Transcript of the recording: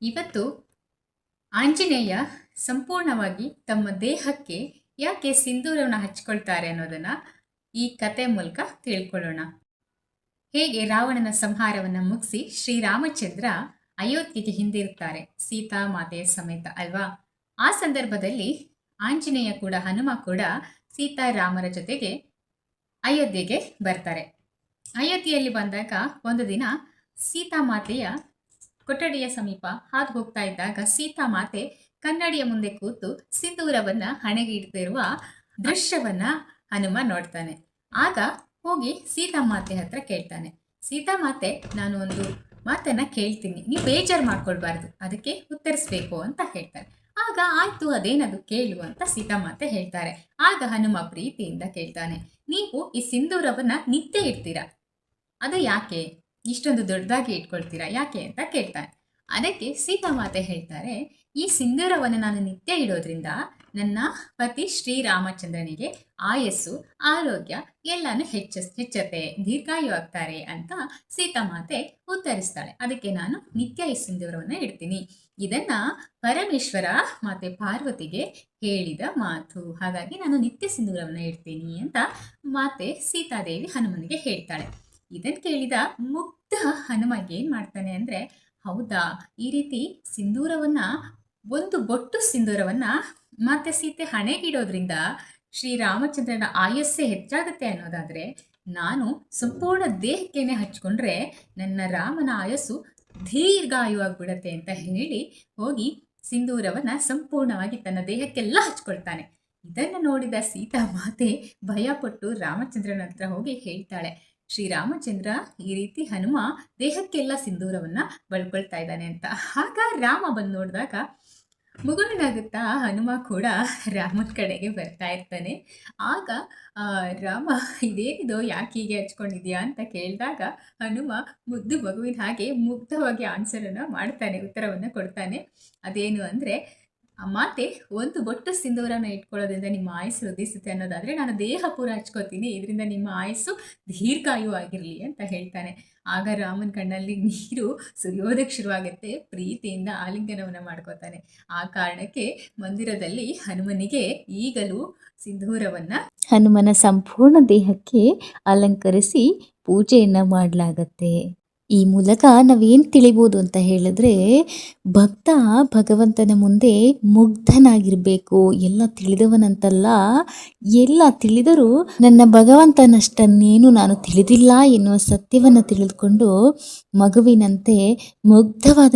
ಇವತ್ತು ಆಂಜನೇಯ ಸಂಪೂರ್ಣವಾಗಿ ತಮ್ಮ ದೇಹಕ್ಕೆ ಯಾಕೆ ಸಿಂಧೂರವನ್ನು ಹಚ್ಕೊಳ್ತಾರೆ ಅನ್ನೋದನ್ನ ಈ ಕತೆ ಮೂಲಕ ತಿಳ್ಕೊಳ್ಳೋಣ. ಹೇಗೆ ರಾವಣನ ಸಂಹಾರವನ್ನು ಮುಗಿಸಿ ಶ್ರೀರಾಮಚಂದ್ರ ಅಯೋಧ್ಯೆಗೆ ಹಿಂದಿರುತ್ತಾರೆ ಸೀತಾ ಮಾತೆಯ ಸಮೇತ ಅಲ್ವಾ. ಆ ಸಂದರ್ಭದಲ್ಲಿ ಆಂಜನೇಯ ಕೂಡ ಹನುಮ ಕೂಡ ಸೀತಾರಾಮರ ಜೊತೆಗೆ ಅಯೋಧ್ಯೆಗೆ ಬರ್ತಾರೆ. ಅಯೋಧ್ಯೆಯಲ್ಲಿ ಬಂದಾಗ ಒಂದು ದಿನ ಸೀತಾಮಾತೆಯ ಕೊಠಡಿಯ ಸಮೀಪ ಹಾದು ಹೋಗ್ತಾ ಇದ್ದಾಗ ಸೀತಾಮಾತೆ ಕನ್ನಡಿಯ ಮುಂದೆ ಕೂತು ಸಿಂಧೂರವನ್ನ ಹಣೆಗೆ ಇಡ್ತಿರುವ ದೃಶ್ಯವನ್ನ ಹನುಮ ನೋಡ್ತಾನೆ. ಆಗ ಹೋಗಿ ಸೀತಾಮಾತೆ ಹತ್ರ ಕೇಳ್ತಾನೆ, ಸೀತಾಮಾತೆ ನಾನು ಒಂದು ಮಾತನ್ನ ಕೇಳ್ತೀನಿ, ನೀವು ಬೇಜಾರು ಮಾಡ್ಕೊಳ್ಬಾರ್ದು, ಅದಕ್ಕೆ ಉತ್ತರಿಸ್ಬೇಕು ಅಂತ ಹೇಳ್ತಾರೆ. ಆಗ ಆಯ್ತು ಅದೇನದು ಕೇಳು ಅಂತ ಸೀತಾಮಾತೆ ಹೇಳ್ತಾರೆ. ಆಗ ಹನುಮ ಪ್ರೀತಿಯಿಂದ ಕೇಳ್ತಾನೆ, ನೀವು ಈ ಸಿಂಧೂರವನ್ನ ನಿತ್ಯ ಇಡ್ತೀರಾ, ಅದು ಯಾಕೆ ಇಷ್ಟೊಂದು ದೊಡ್ಡದಾಗಿ ಇಟ್ಕೊಳ್ತೀರಾ ಯಾಕೆ ಅಂತ ಕೇಳ್ತಾನೆ. ಅದಕ್ಕೆ ಸೀತಾಮಾತೆ ಹೇಳ್ತಾರೆ, ಈ ಸಿಂಧೂರವನ್ನು ನಾನು ನಿತ್ಯ ಇಡೋದ್ರಿಂದ ನನ್ನ ಪತಿ ಶ್ರೀರಾಮಚಂದ್ರನಿಗೆ ಆಯಸ್ಸು ಆರೋಗ್ಯ ಎಲ್ಲಾನು ಹೆಚ್ಚತ್ತೆ, ದೀರ್ಘಾಯು ಆಗ್ತಾರೆ ಅಂತ ಸೀತಾಮಾತೆ ಉತ್ತರಿಸ್ತಾಳೆ. ಅದಕ್ಕೆ ನಾನು ನಿತ್ಯ ಈ ಸಿಂಧೂರವನ್ನು ಇಡ್ತೀನಿ, ಇದನ್ನ ಪರಮೇಶ್ವರ ಮಾತೆ ಪಾರ್ವತಿಗೆ ಹೇಳಿದ ಮಾತು, ಹಾಗಾಗಿ ನಾನು ನಿತ್ಯ ಸಿಂಧೂರವನ್ನು ಇಡ್ತೀನಿ ಅಂತ ಮಾತೆ ಸೀತಾದೇವಿ ಹನುಮನಿಗೆ ಹೇಳ್ತಾಳೆ. ಇದನ್ನು ಕೇಳಿದ ಮುಗ್ಧ ಹನುಮ ಏನ್ ಮಾಡ್ತಾನೆ ಅಂದ್ರೆ, ಹೌದಾ ಈ ರೀತಿ ಸಿಂಧೂರವನ್ನ ಒಂದು ಬೊಟ್ಟು ಸಿಂಧೂರವನ್ನ ಮತ್ತೆ ಸೀತೆ ಹಣೆಗಿಡೋದ್ರಿಂದ ಶ್ರೀರಾಮಚಂದ್ರನ ಆಯಸ್ಸೇ ಹೆಚ್ಚಾಗುತ್ತೆ ಅನ್ನೋದಾದ್ರೆ, ನಾನು ಸಂಪೂರ್ಣ ದೇಹಕ್ಕೇನೆ ಹಚ್ಕೊಂಡ್ರೆ ನನ್ನ ರಾಮನ ಆಯಸ್ಸು ದೀರ್ಘಾಯು ಆಗ್ಬಿಡತ್ತೆ ಅಂತ ಹೇಳಿ ಹೋಗಿ ಸಿಂಧೂರವನ್ನ ಸಂಪೂರ್ಣವಾಗಿ ತನ್ನ ದೇಹಕ್ಕೆಲ್ಲ ಹಚ್ಕೊಳ್ತಾನೆ. ಇದನ್ನು ನೋಡಿದ ಸೀತಾ ಮಾತೆ ಭಯಪಟ್ಟು ರಾಮಚಂದ್ರನ ಹತ್ರ ಹೋಗಿ ಹೇಳ್ತಾಳೆ, ಶ್ರೀರಾಮಚಂದ್ರ ಈ ರೀತಿ ಹನುಮ ದೇಹಕ್ಕೆಲ್ಲ ಸಿಂಧೂರವನ್ನ ಬಳ್ಕೊಳ್ತಾ ಇದ್ದಾನೆ ಅಂತ. ಆಗ ರಾಮ ಬಂದು ನೋಡಿದಾಗ ಮುಗುಳ್ನಾಗುತ್ತಾ ಹನುಮ ಕೂಡ ರಾಮನ ಕಡೆಗೆ ಬರ್ತಾ ಇರ್ತಾನೆ. ಆಗ ರಾಮ ಇದೇನಿದೋ ಯಾಕೆ ಹೀಗೆ ಹಚ್ಕೊಂಡಿದ್ಯಾ ಅಂತ ಕೇಳಿದಾಗ ಹನುಮ ಮುದ್ದು ಮಗುವಿನ ಹಾಗೆ ಮುಗ್ಧವಾಗಿ ಆನ್ಸರನ್ನು ಮಾಡ್ತಾನೆ, ಉತ್ತರವನ್ನು ಕೊಡ್ತಾನೆ. ಅದೇನು ಅಂದರೆ, ಮಾತೆ ಒಂದು ಬೊಟ್ಟು ಸಿಂಧೂರನ ಇಟ್ಕೊಳ್ಳೋದ್ರಿಂದ ನಿಮ್ಮ ಆಯಸ್ಸು ವೃದ್ಧಿಸುತ್ತೆ ಅನ್ನೋದಾದರೆ ನಾನು ದೇಹ ಪೂರ ಹಚ್ಕೋತೀನಿ, ಇದರಿಂದ ನಿಮ್ಮ ಆಯಸ್ಸು ದೀರ್ಘಾಯು ಆಗಿರಲಿ ಅಂತ ಹೇಳ್ತಾನೆ. ಆಗ ರಾಮನ ಕಣ್ಣಲ್ಲಿ ನೀರು ಸುರಿಯೋದಕ್ಕೆ ಶುರುವಾಗುತ್ತೆ, ಪ್ರೀತಿಯಿಂದ ಆಲಿಂಗನವನ್ನು ಮಾಡ್ಕೋತಾನೆ. ಆ ಕಾರಣಕ್ಕೆ ಮಂದಿರದಲ್ಲಿ ಹನುಮನಿಗೆ ಈಗಲೂ ಸಿಂಧೂರವನ್ನು ಹನುಮನ ಸಂಪೂರ್ಣ ದೇಹಕ್ಕೆ ಅಲಂಕರಿಸಿ ಪೂಜೆಯನ್ನು ಮಾಡಲಾಗತ್ತೆ. ಈ ಮೂಲಕ ನಾವೇನು ತಿಳಿಬೋದು ಅಂತ ಹೇಳಿದ್ರೆ, ಭಕ್ತ ಭಗವಂತನ ಮುಂದೆ ಮುಗ್ಧನಾಗಿರಬೇಕು. ಎಲ್ಲ ತಿಳಿದವನಂತಲ್ಲ, ಎಲ್ಲ ತಿಳಿದರೂ ನನ್ನ ಭಗವಂತನಷ್ಟನ್ನೇನು ನಾನು ತಿಳಿದಿಲ್ಲ ಎನ್ನುವ ಸತ್ಯವನ್ನು ತಿಳಿದುಕೊಂಡು ಮಗುವಿನಂತೆ ಮುಗ್ಧವಾದ